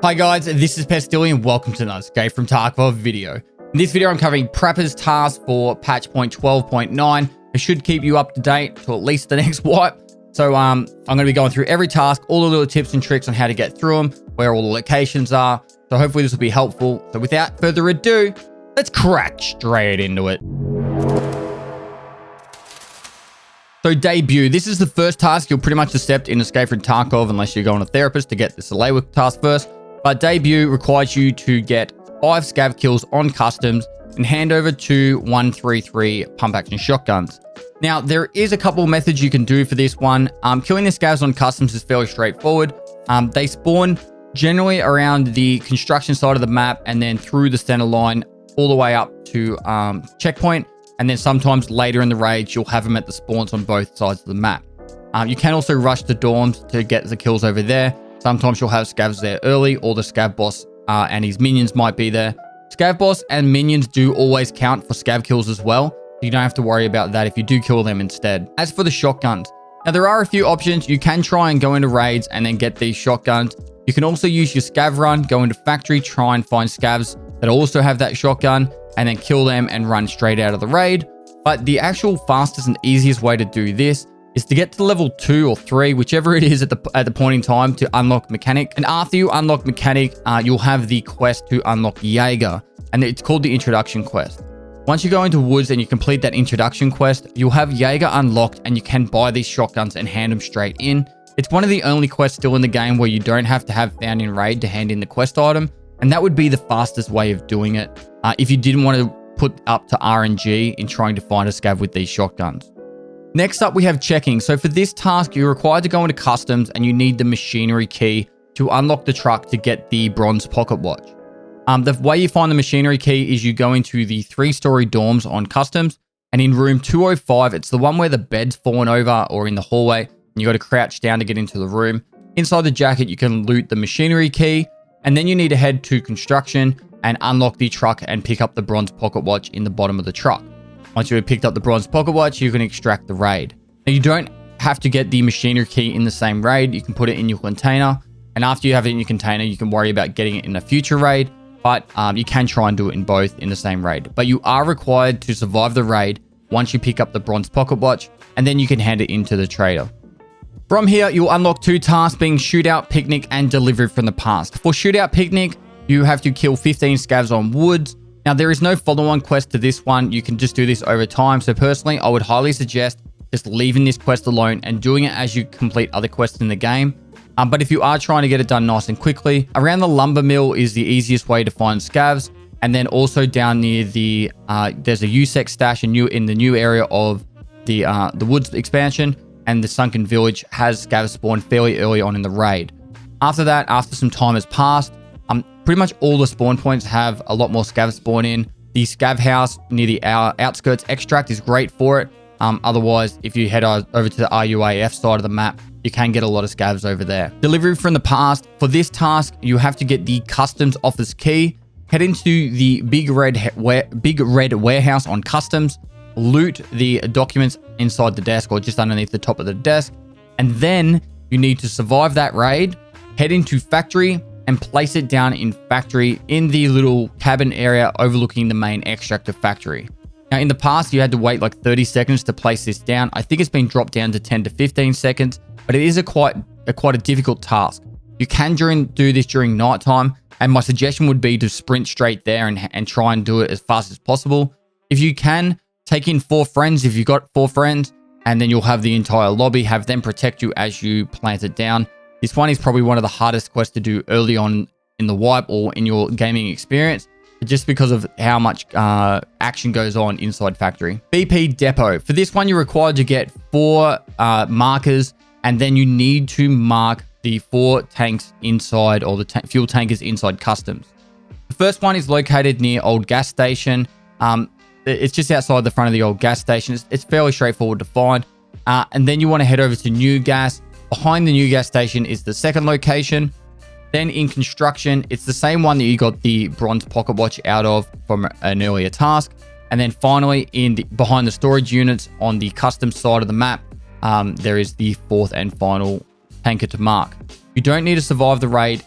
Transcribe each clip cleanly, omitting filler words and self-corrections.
Hi guys, this is Pestily and welcome to another Escape from Tarkov video. In this video, I'm covering Prapor's task for patch point 12.9. It should keep you up to date to at least the next wipe. So I'm going to be going through every task, all the little tips and tricks on how to get through them, where all the locations are. So hopefully this will be helpful. So without further ado, let's crack straight into it. So debut, this is the first task you'll pretty much accept in Escape from Tarkov unless you're going to therapist to get this Alewa task first. But debut requires you to get 5 scav kills on customs and hand over 2 133 pump action shotguns. Now, there is a couple methods you can do for this one. Killing the scavs on customs is fairly straightforward. They spawn generally around the construction side of the map and then through the center line all the way up to checkpoint. And then sometimes later in the raids, you'll have them at the spawns on both sides of the map. You can also rush the dorms to get the kills over there. Sometimes you'll have scavs there early, or the scav boss and his minions might be there. Scav boss and minions do always count for scav kills as well. You don't have to worry about that if you do kill them instead. As for the shotguns, now there are a few options. You can try and go into raids and then get these shotguns. You can also use your scav run, go into factory, try and find scavs that also have that shotgun, and then kill them and run straight out of the raid. But the actual fastest and easiest way to do this is to get to level 2 or 3, whichever it is at the point in time, to unlock mechanic. And after you unlock mechanic, you'll have the quest to unlock Jaeger, and it's called the introduction quest. Once you go into woods and you complete that introduction quest, you'll have Jaeger unlocked and you can buy these shotguns and hand them straight in. It's one of the only quests still in the game where you don't have to have found in raid to hand in the quest item, and that would be the fastest way of doing it if you didn't want to put up to RNG in trying to find a scav with these shotguns. Next up, we have checking. So for this task, you're required to go into customs and you need the machinery key to unlock the truck to get the bronze pocket watch. The way you find the machinery key is you go into the 3-story dorms on customs, and in room 205, it's the one where the bed's fallen over, or in the hallway, and you got to crouch down to get into the room. Inside the jacket, you can loot the machinery key, and then you need to head to construction and unlock the truck and pick up the bronze pocket watch in the bottom of the truck. Once you have picked up the bronze pocket watch, you can extract the raid. Now, you don't have to get the machinery key in the same raid. You can put it in your container, and after you have it in your container, you can worry about getting it in a future raid, but you can try and do it in both in the same raid. But you are required to survive the raid once you pick up the bronze pocket watch, and then you can hand it into the trader. From here, you'll unlock 2 tasks, being Shootout Picnic and Delivery from the Past. For Shootout Picnic, you have to kill 15 scavs on woods. Now, there is no follow-on quest to this one. You can just do this over time. So personally, I would highly suggest just leaving this quest alone and doing it as you complete other quests in the game. But if you are trying to get it done nice and quickly, around the lumber mill is the easiest way to find scavs. And then also down near the, there's a USEC stash in the new area of the woods expansion, and the sunken village has scavs spawn fairly early on in the raid. After that, after some time has passed, pretty much all the spawn points have a lot more scavs spawn in. The scav house near the outskirts extract is great for it. Otherwise, if you head over to the RUAF side of the map, you can get a lot of scavs over there. Delivery from the Past. For this task, you have to get the customs office key, head into the big red warehouse on customs, loot the documents inside the desk or just underneath the top of the desk, and then you need to survive that raid, head into factory, and place it down in factory in the little cabin area overlooking the main extractor factory. Now, in the past, you had to wait like 30 seconds to place this down. I think it's been dropped down to 10 to 15 seconds, but it is quite a difficult task. You can do this during nighttime, and my suggestion would be to sprint straight there and try and do it as fast as possible. If you can, take in 4 friends if you've got 4 friends, and then you'll have the entire lobby, have them protect you as you plant it down. This one is probably one of the hardest quests to do early on in the wipe or in your gaming experience, just because of how much action goes on inside factory. BP Depot. For this one, you're required to get 4 markers, and then you need to mark the 4 tanks inside, or the fuel tankers inside customs. The first one is located near old gas station. It's just outside the front of the old gas station. It's fairly straightforward to find. And then you want to head over to new gas. Behind the new gas station is the second location. Then in construction, it's the same one that you got the bronze pocket watch out of from an earlier task. And then finally, behind the storage units on the custom side of the map, there is the 4th and final tanker to mark. You don't need to survive the raid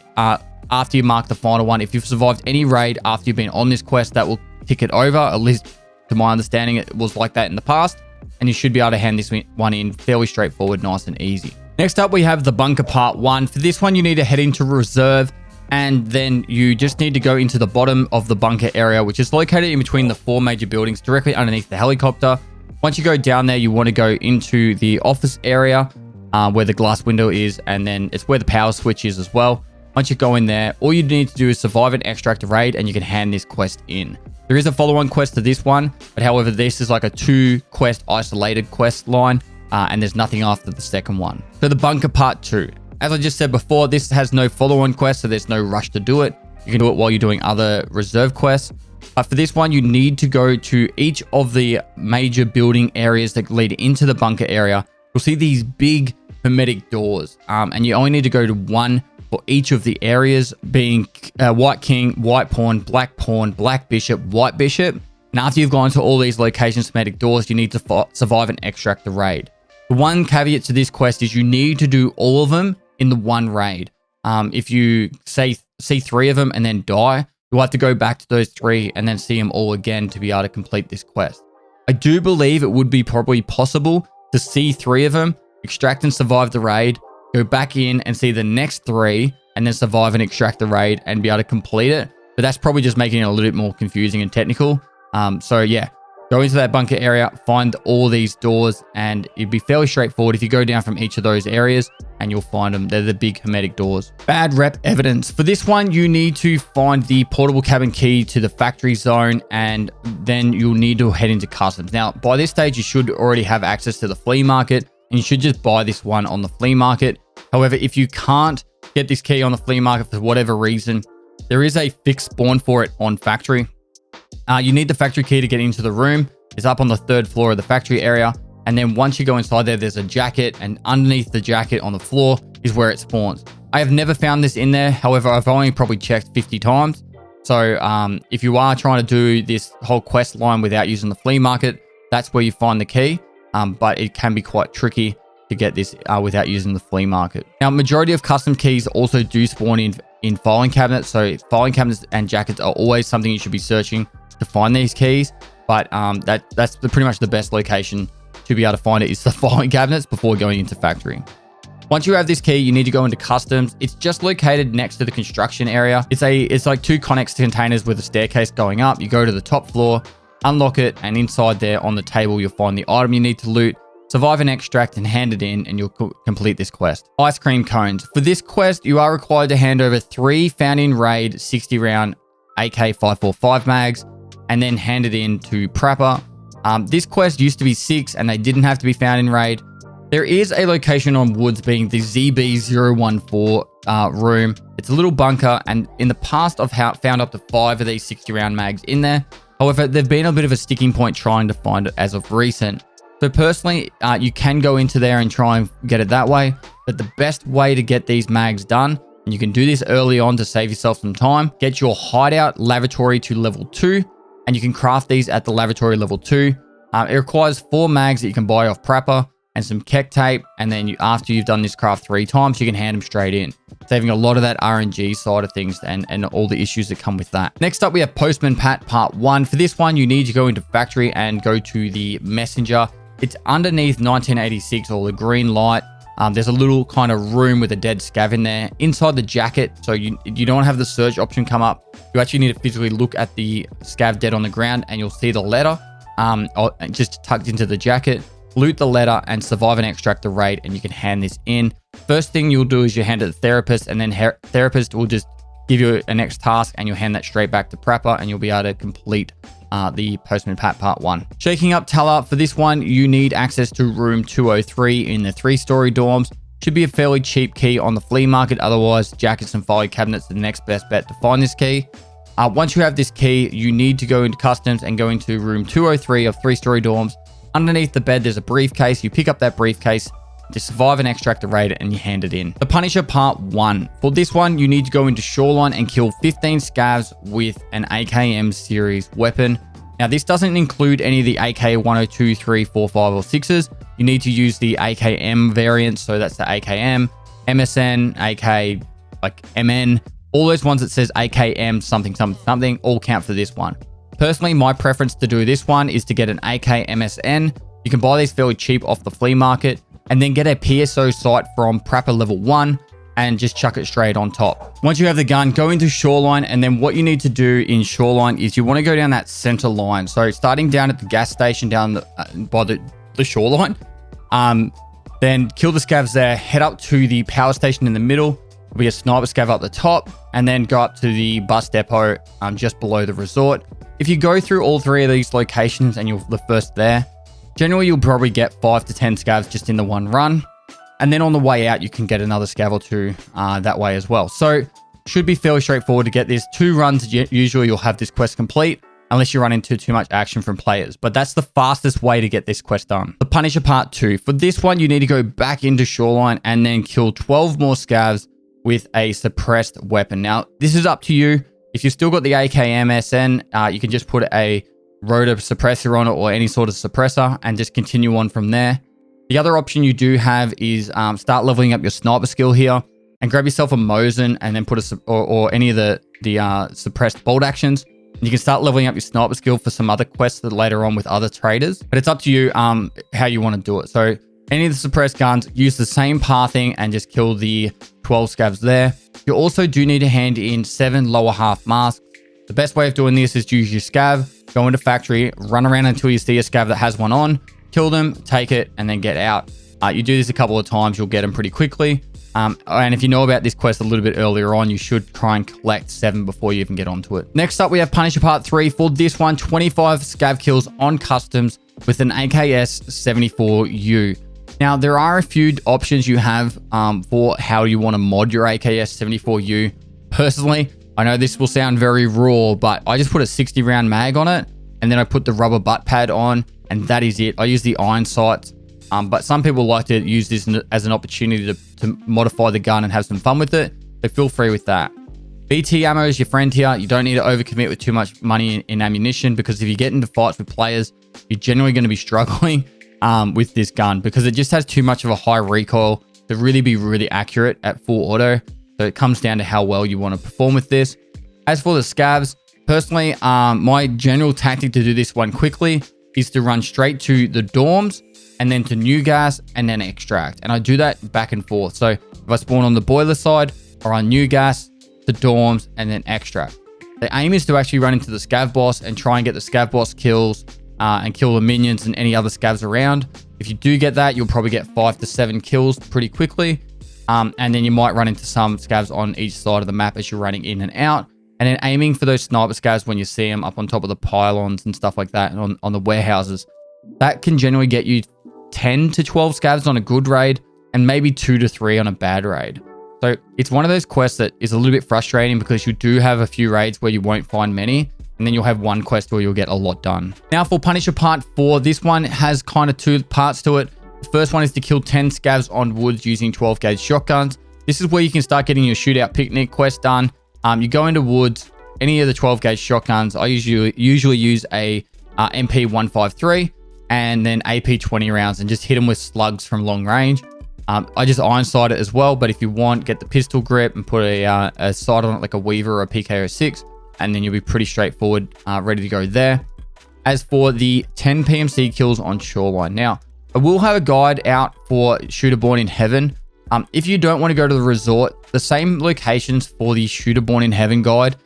after you mark the final one. If you've survived any raid after you've been on this quest, that will tick it over. At least to my understanding, it was like that in the past. And you should be able to hand this one in fairly straightforward, nice and easy. Next up, we have the bunker part 1. For this one, you need to head into reserve, and then you just need to go into the bottom of the bunker area, which is located in between the 4 major buildings directly underneath the helicopter. Once you go down there, you want to go into the office area where the glass window is, and then it's where the power switch is as well. Once you go in there, all you need to do is survive an extract raid, and you can hand this quest in. There is a follow-on quest to this one, but however, this is like a 2-quest isolated quest line, and there's nothing after the second one. So the bunker part 2. As I just said before, this has no follow-on quest, so there's no rush to do it. You can do it while you're doing other reserve quests. But for this one, you need to go to each of the major building areas that lead into the bunker area. You'll see these big hermetic doors, and you only need to go to one for each of the areas, being White King, White Pawn, Black Bishop, White Bishop. And after you've gone to all these locations, hermetic doors, you need to survive and extract the raid. The one caveat to this quest is you need to do all of them in the one raid. If you see 3 of them and then die, you'll have to go back to those 3 and then see them all again to be able to complete this quest. I do believe it would be probably possible to see 3 of them, extract and survive the raid, go back in and see the next 3, and then survive and extract the raid and be able to complete it. But that's probably just making it a little bit more confusing and technical. So yeah, go into that bunker area, find all these doors, and it'd be fairly straightforward if you go down from each of those areas and you'll find them. They're the big hermetic doors. Bad rep evidence. For this one, you need to find the portable cabin key to the factory zone, and then you'll need to head into customs. Now, by this stage, you should already have access to the flea market, and you should just buy this one on the flea market. However, if you can't get this key on the flea market for whatever reason, there is a fixed spawn for it on factory. You need the factory key to get into the room. It's up on the 3rd floor of the factory area. And then once you go inside there's a jacket, and underneath the jacket on the floor is where it spawns. I have never found this in there. However, I've only probably checked 50 times. So if you are trying to do this whole quest line without using the flea market, that's where you find the key. But it can be quite tricky to get this without using the flea market. Now, majority of custom keys also do spawn in filing cabinets. So filing cabinets and jackets are always something you should be searching to find these keys. But that's pretty much the best location to be able to find it, is the filing cabinets before going into factory. Once you have this key, you need to go into customs. It's just located next to the construction area. It's like 2 Connex containers with a staircase going up. You go to the top floor, unlock it, and inside there on the table, you'll find the item you need to loot, survive an extract, and hand it in, and you'll complete this quest. Ice Cream Cones. For this quest, you are required to hand over 3 found in raid 60 round AK-545 mags, and then hand it in to Prapor. This quest used to be 6, and they didn't have to be found in raid. There is a location on Woods, being the ZB014 room. It's a little bunker, and in the past, I've found up to 5 of these 60 round mags in there. However, they've been a bit of a sticking point trying to find it as of recent. So personally, you can go into there and try and get it that way. But the best way to get these mags done, and you can do this early on to save yourself some time, get your hideout lavatory to level 2, and you can craft these at the lavatory level 2. It requires 4 mags that you can buy off Prapor and some Keck tape. And then after you've done this craft 3 times, you can hand them straight in, saving a lot of that RNG side of things and all the issues that come with that. Next up, we have Postman Pat Part 1. For this one, you need to go into factory and go to the messenger. It's underneath 1986, or the green light. There's a little kind of room with a dead scav in there inside the jacket. So you don't have the search option come up. You actually need to physically look at the scav dead on the ground, and you'll see the letter just tucked into the jacket. Loot the letter and survive and extract the raid, and you can hand this in. First thing you'll do is you hand it to the therapist, and then therapist will just give you a next task, and you'll hand that straight back to Prapor, and you'll be able to complete the Postman Pat Part 1. Shaking up Teller. For this one, you need access to room 203 in the 3-story dorms. Should be a fairly cheap key on the flea market. Otherwise, jackets and filing cabinets are the next best bet to find this key. Once you have this key, you need to go into customs and go into room 203 of 3-story dorms. Underneath the bed, there's a briefcase. You pick up that briefcase to survive and extract the raid, and you hand it in. The Punisher Part 1. For this one, you need to go into Shoreline and kill 15 scavs with an AKM series weapon. Now, this doesn't include any of the AK 102, 3, 4, 5, or 6s. You need to use the AKM variants, so that's the AKM, MSN, AK like MN, all those ones that says AKM something, something, something, all count for this one. Personally, my preference to do this one is to get an AK MSN. You can buy these fairly cheap off the flea market and then get a PSO sight from Prapor level 1 and just chuck it straight on top. Once you have the gun, go into Shoreline, and then what you need to do in Shoreline is you want to go down that center line. So starting down at the gas station down by the shoreline, then kill the scavs there, head up to the power station in the middle. There'll be a sniper scav up the top, and then go up to the bus depot just below the resort. If you go through all three of these locations and you're the first there, generally you'll probably get 5 to 10 scavs just in the one run. And then on the way out, you can get another scav or two that way as well. So should be fairly straightforward to get this. 2 runs, usually you'll have this quest complete, unless you run into too much action from players. But that's the fastest way to get this quest done. The Punisher Part 2. For this one, you need to go back into Shoreline and then kill 12 more scavs with a suppressed weapon. Now, this is up to you. If you've still got the AKMSN, you can just put a rotor suppressor on it or any sort of suppressor and just continue on from there. The other option you do have is start leveling up your sniper skill here and grab yourself a Mosin and then put or any of the suppressed bolt actions. And you can start leveling up your sniper skill for some other quests that later on with other traders. But it's up to you how you want to do it. So any of the suppressed guns, use the same pathing and just kill the 12 scavs there. You also do need to hand in 7 lower half masks. The best way of doing this is to use your scav, go into factory, run around until you see a scav that has one on, kill them, take it, and then get out. You do this a couple of times, you'll get them pretty quickly. And if you know about this quest a little bit earlier on, you should try and collect 7 before you even get onto it. Next up, we have Punisher Part 3. For this one, 25 scav kills on customs with an AKS 74U. Now, there are a few options you have for how you want to mod your AKS 74U. Personally, I know this will sound very raw, but I just put a 60 round mag on it, and then I put the rubber butt pad on, and that is it. I use the iron sights, but some people like to use this as an opportunity to modify the gun and have some fun with it, so feel free with that. BT ammo is your friend here. You don't need to overcommit with too much money in ammunition, because if you get into fights with players, you're generally going to be struggling with this gun because it just has too much of a high recoil to really be really accurate at full auto. So it comes down to how well you want to perform with this. As for the scavs, personally, my general tactic to do this one quickly is to run straight to the dorms and then to new gas and then extract. And I do that back and forth. So if I spawn on the boiler side or on new gas, the dorms, and then extract. The aim is to actually run into the scav boss and try and get the scav boss kills and kill the minions and any other scavs around. If you do get that, you'll probably get 5 to 7 kills pretty quickly. And then you might run into some scavs on each side of the map as you're running in and out. And then aiming for those sniper scavs when you see them up on top of the pylons and stuff like that, and on the warehouses. That can generally get you 10 to 12 scavs on a good raid and maybe 2 to 3 on a bad raid. So it's one of those quests that is a little bit frustrating because you do have a few raids where you won't find many, and then you'll have one quest where you'll get a lot done. Now for Punisher Part 4, this one has kind of 2 parts to it. The first one is to kill 10 scavs on woods using 12 gauge shotguns. This is where you can start getting your Shootout Picnic quest done. You go into woods, any of the 12 gauge shotguns. I usually use a MP153 and then AP 20 rounds and just hit them with slugs from long range. I just iron sight it as well, but if you want, get the pistol grip and put a sight on it like a Weaver or a PK06, and then you'll be pretty straightforward, ready to go there. As for the 10 PMC kills on Shoreline. Now, I will have a guide out for Shooter Born in Heaven. If you don't want to go to the resort, the same locations for the Shooter Born in Heaven guide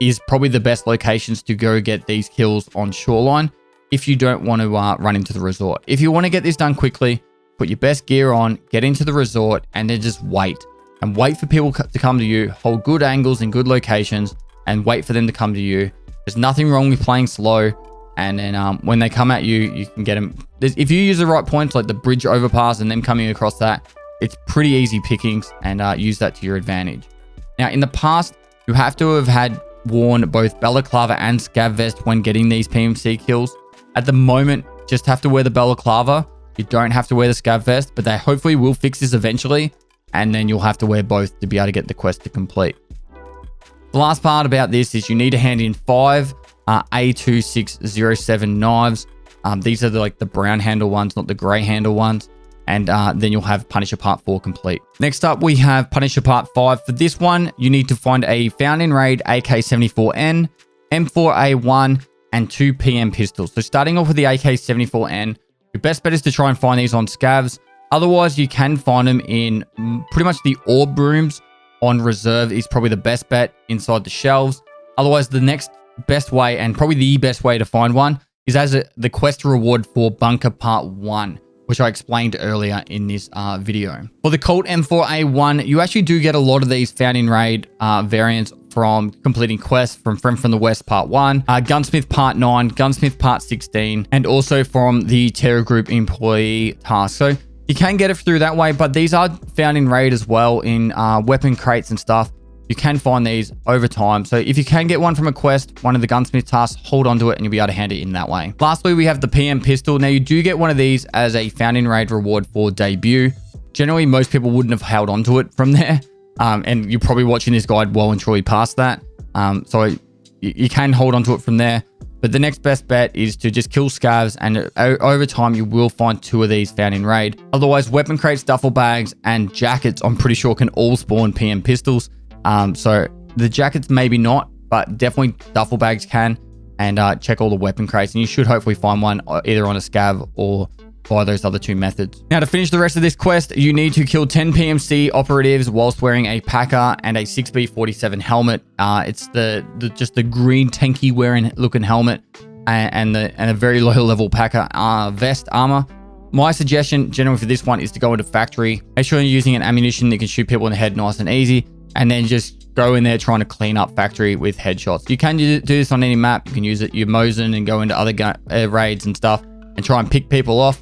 is probably the best locations to go get these kills on Shoreline if you don't want to run into the resort. If you want to get this done quickly, put your best gear on, get into the resort, and then just wait. And wait for people to come to you, hold good angles in good locations, and wait for them to come to you. There's nothing wrong with playing slow, and then when they come at you, you can get them. If you use the right points, like the bridge overpass and them coming across that, it's pretty easy pickings, and use that to your advantage. Now, in the past, you have to have had worn both balaclava and scav vest when getting these PMC kills. At the moment, just have to wear the balaclava. You don't have to wear the scav vest, but they hopefully will fix this eventually, and then you'll have to wear both to be able to get the quest to complete. The last part about this is you need to hand in 5 A2607 knives. These are like the brown handle ones, not the gray handle ones. and then you'll have Punisher Part 4 complete. Next up, we have Punisher Part 5. For this one, you need to find a found in raid AK-74N, M4A1, and 2 PM pistols. So starting off with the AK-74N, your best bet is to try and find these on scavs. Otherwise, you can find them in pretty much the orb rooms on reserve is probably the best bet inside the shelves. Otherwise, the next best way, and probably the best way to find one, is as the quest reward for Bunker Part 1, which I explained earlier in this video. For the Colt M4A1, you actually do get a lot of these found in raid variants from completing quests from Friend from the West Part 1, Gunsmith Part 9, Gunsmith Part 16, and also from the Terror Group employee task. So you can get it through that way, but these are found in raid as well in weapon crates and stuff. You can find these over time. So if you can get one from a quest, one of the gunsmith tasks, hold on to it and you'll be able to hand it in that way. Lastly, we have the PM pistol. Now you do get one of these as a found in raid reward for debut. Generally, most people wouldn't have held on to it from there. And you're probably watching this guide well and truly past that. So you can hold on to it from there. But the next best bet is to just kill scavs, and over time you will find 2 of these found in raid. Otherwise, weapon crates, duffel bags, and jackets, I'm pretty sure can all spawn PM pistols. So the jackets maybe not, but definitely duffel bags can. And check all the weapon crates, and you should hopefully find one either on a scav or by those other 2 methods. Now to finish the rest of this quest, you need to kill 10 PMC operatives whilst wearing a Packer and a 6B47 helmet. It's just the green tanky wearing looking helmet and a very low level Packer vest armor. My suggestion generally for this one is to go into factory. Make sure you're using an ammunition that can shoot people in the head nice and easy, and then just go in there trying to clean up factory with headshots. You can do this on any map. You can use it, your Mosin, and go into other raids and stuff and try and pick people off.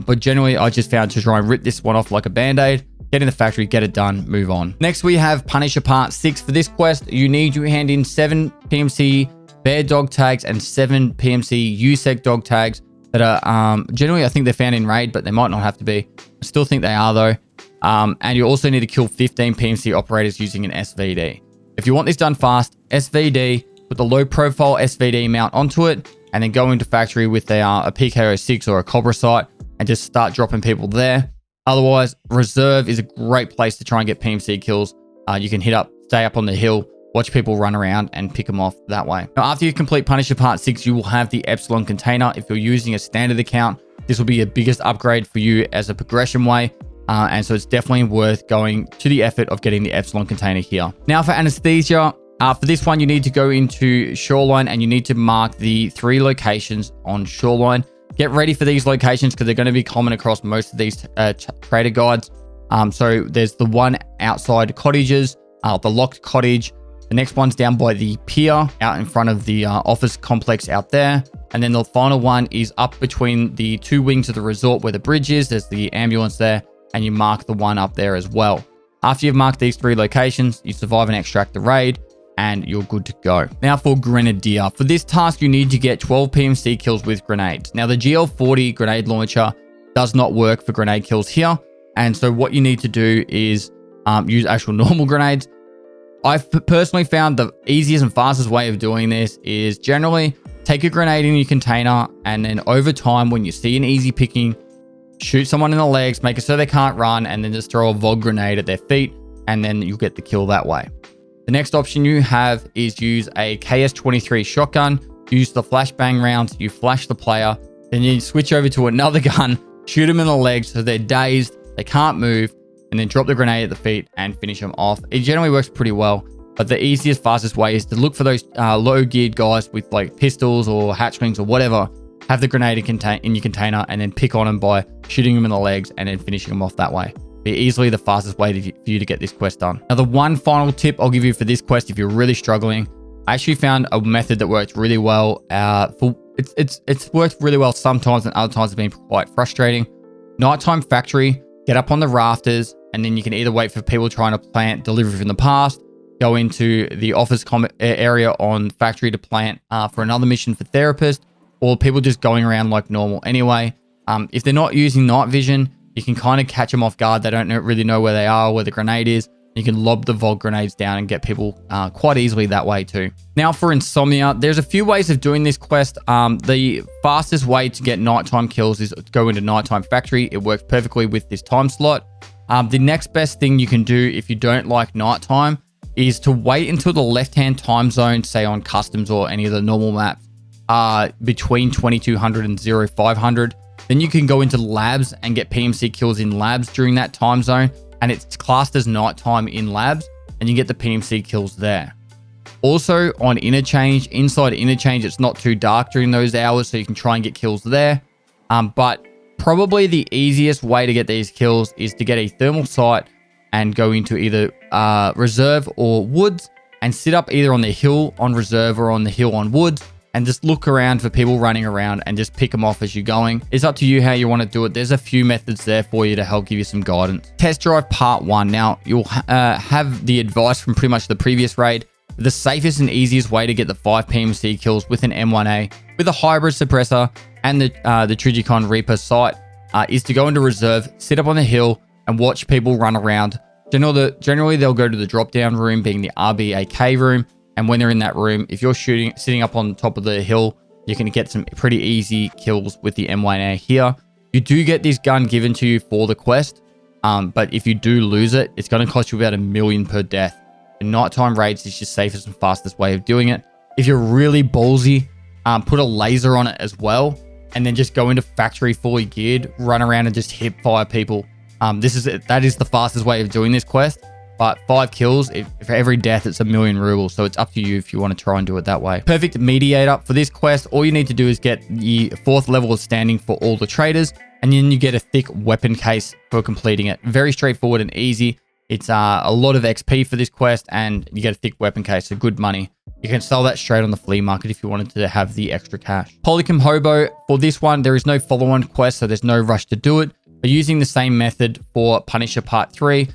But generally, I just found to try and rip this one off like a band-aid, get in the factory, get it done, move on. Next, we have Punisher Part 6. For this quest, you need to hand in 7 PMC bear dog tags and 7 PMC USEC dog tags that are, generally, I think they're found in raid, but they might not have to be. I still think they are, though. And you also need to kill 15 PMC operators using an SVD. If you want this done fast, SVD, put the low-profile SVD mount onto it, and then go into factory with a PKO6 or a Cobra sight, and just start dropping people there. Otherwise, reserve is a great place to try and get PMC kills. You can stay up on the hill, watch people run around and pick them off that way. Now, after you complete Punisher Part 6, you will have the Epsilon container. If you're using a standard account, this will be your biggest upgrade for you as a progression way. And so it's definitely worth going to the effort of getting the Epsilon container here. Now for Anesthesia, for this one, you need to go into Shoreline and you need to mark the 3 locations on Shoreline. Get ready for these locations because they're going to be common across most of these trader guides. So there's the one outside cottages, the locked cottage. The next one's down by the pier out in front of the office complex out there. And then the final one is up between the 2 wings of the resort where the bridge is. There's the ambulance there, and you mark the one up there as well. After you've marked these 3 locations, you survive and extract the raid, and you're good to go. Now for Grenadier. For this task, you need to get 12 PMC kills with grenades. Now the GL40 grenade launcher does not work for grenade kills here. And so what you need to do is use actual normal grenades. I've personally found the easiest and fastest way of doing this is generally take a grenade in your container, and then over time, when you see an easy picking, shoot someone in the legs, make it so they can't run, and then just throw a VOG grenade at their feet, and then you'll get the kill that way. The next option you have is use a KS-23 shotgun, use the flashbang rounds, you flash the player, then you switch over to another gun, shoot them in the legs so they're dazed, they can't move, and then drop the grenade at the feet and finish them off. It generally works pretty well, but the easiest, fastest way is to look for those low-geared guys with like pistols or hatchlings or whatever, have the grenade in your container, and then pick on them by shooting them in the legs and then finishing them off that way. Be easily the fastest way for you to get this quest done. Now, the one final tip I'll give you for this quest, if you're really struggling, I actually found a method that works really well. It's worked really well sometimes, and other times it's been quite frustrating. Nighttime factory, get up on the rafters, and then you can either wait for people trying to plant delivery from the past, go into the office area on factory to plant for another mission for therapist, or people just going around like normal anyway. If they're not using night vision, you can kind of catch them off guard. They don't really know where they are, where the grenade is. You can lob the Vol grenades down and get people quite easily that way too. Now for Insomnia, there's a few ways of doing this quest. The fastest way to get nighttime kills is to go into Nighttime Factory. It works perfectly with this time slot. The next best thing you can do if you don't like nighttime is to wait until the left-hand time zone, say on Customs or any of the normal maps, between 2200 and 0500. Then you can go into labs and get PMC kills in labs during that time zone, and it's classed as nighttime in labs, and you get the PMC kills there. Also on Interchange, inside Interchange, it's not too dark during those hours, so you can try and get kills there. But probably the easiest way to get these kills is to get a thermal sight and go into either reserve or woods and sit up either on the hill on reserve or on the hill on woods and just look around for people running around and just pick them off as you're going. It's up to you how you want to do it. There's a few methods there for you to help give you some guidance. Test drive part 1. Now, you'll have the advice from pretty much the previous raid. The safest and easiest way to get the 5 PMC kills with an M1A, with a hybrid suppressor and the Trigicon Reaper sight is to go into reserve, sit up on the hill, and watch people run around. Generally, they'll go to the drop-down room, being the RBAK room. And when they're in that room, if you're sitting up on top of the hill, you can get some pretty easy kills with the M1A here. You do get this gun given to you for the quest, but if you do lose it, it's going to cost you about $1 million per death. The nighttime raids is your safest and fastest way of doing it. If you're really ballsy, put a laser on it as well, and then just go into factory fully geared, run around and just hip fire people. That is the fastest way of doing this quest, but 5 kills, for every death, it's $1 million rubles. So it's up to you if you want to try and do it that way. Perfect Mediator. For this quest, all you need to do is get the 4th level of standing for all the traders, and then you get a thick weapon case for completing it. Very straightforward and easy. It's a lot of XP for this quest, and you get a thick weapon case, so good money. You can sell that straight on the flea market if you wanted to have the extra cash. Polikim Hobo. For this one, there is no follow-on quest, so there's no rush to do it. But using the same method for Punisher Part 3,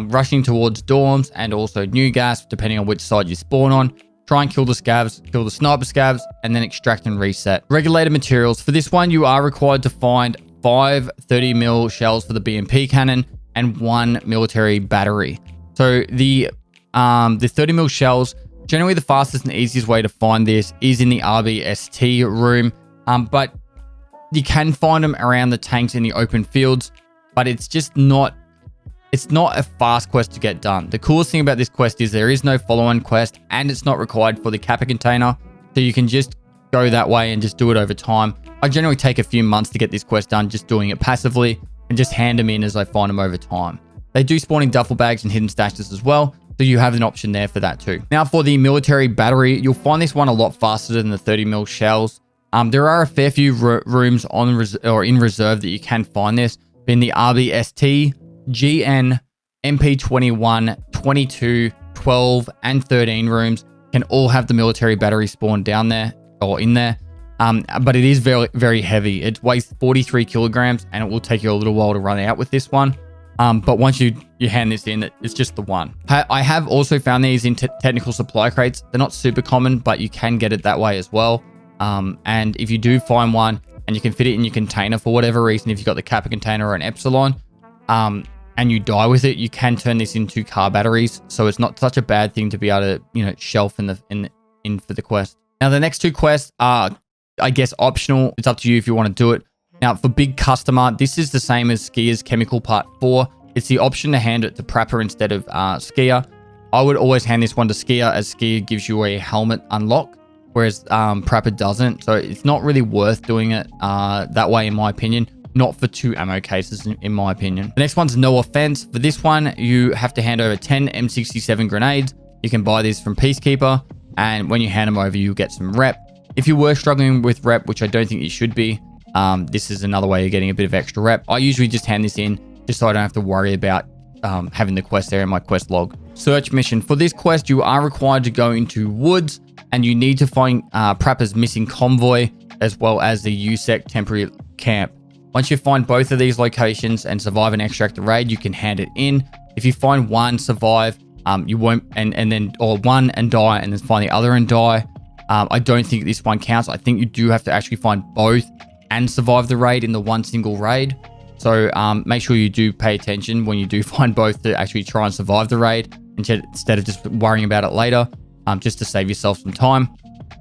rushing towards dorms and also new gas, depending on which side you spawn on. Try and kill the scavs, kill the sniper scavs, and then extract and reset. Regulated materials. For this one, you are required to find 5 30mm shells for the BMP cannon and 1 military battery. So the 30mm shells, generally the fastest and easiest way to find this is in the RBST room, but you can find them around the tanks in the open fields, but it's just not a fast quest to get done. The coolest thing about this quest is there is no follow-on quest, and it's not required for the Kappa container, so you can just go that way and just do it over time. I generally take a few months to get this quest done, just doing it passively, and just hand them in as I find them over time. They do spawn in duffel bags and hidden stashes as well, so you have an option there for that too. Now for the military battery, you'll find this one a lot faster than the 30mm shells. There are a fair few rooms in reserve that you can find this, being the RBST, GN, MP21, 22, 12, and 13 rooms can all have the military battery spawned down there or in there. But it is very, very heavy. It weighs 43 kilograms, and it will take you a little while to run out with this one. But once you hand this in, it's just the one. I have also found these in technical supply crates. They're not super common, but you can get it that way as well. And if you do find one and you can fit it in your container for whatever reason, if you've got the Kappa container or an Epsilon, and you die with it, you can turn this into car batteries. So it's not such a bad thing to be able to, shelf in for the quest. Now the next 2 quests are, I guess, optional. It's up to you if you want to do it. Now for Big Customer, this is the same as Skier's Chemical Part 4. It's the option to hand it to Prapor instead of Skier. I would always hand this one to Skier, as Skier gives you a helmet unlock, whereas Prapor doesn't. So it's not really worth doing it that way, in my opinion. Not for 2 ammo cases, in my opinion. The next one's No Offence. For this one, you have to hand over 10 M67 grenades. You can buy these from Peacekeeper, and when you hand them over, you get some rep. If you were struggling with rep, which I don't think you should be, this is another way of getting a bit of extra rep. I usually just hand this in just so I don't have to worry about having the quest there in my quest log. Search mission. For this quest, you are required to go into woods, and you need to find Prapor's missing convoy, as well as the USEC temporary camp. Once you find both of these locations and survive and extract the raid, you can hand it in. If you find one, survive, you won't, or one and die, and then find the other and die. I don't think this one counts. I think you do have to actually find both and survive the raid in the one single raid. So make sure you do pay attention when you do find both to actually try and survive the raid instead of just worrying about it later, just to save yourself some time.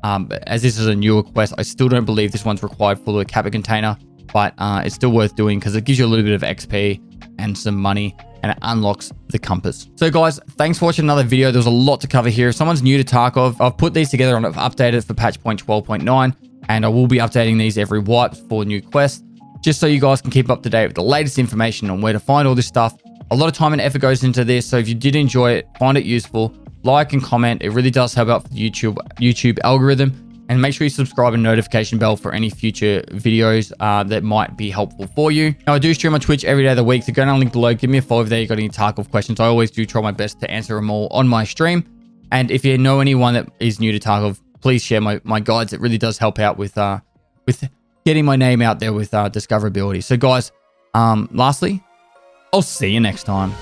As this is a newer quest, I still don't believe this one's required for the Kappa container, but it's still worth doing because it gives you a little bit of XP and some money, and it unlocks the compass. So guys, thanks for watching another video. There's a lot to cover here. If someone's new to Tarkov, I've put these together and I've updated for patch point 12.9, and I will be updating these every wipe for new quests, just so you guys can keep up to date with the latest information on where to find all this stuff. A lot of time and effort goes into this, so if you did enjoy it, find it useful, like and comment. It really does help out for the YouTube algorithm. And make sure you subscribe and notification bell for any future videos that might be helpful for you. Now, I do stream on Twitch every day of the week, so go down the link below. Give me a follow if there you got any Tarkov questions. I always do try my best to answer them all on my stream. And if you know anyone that is new to Tarkov, please share my guides. It really does help out with getting my name out there with discoverability. So guys, lastly, I'll see you next time.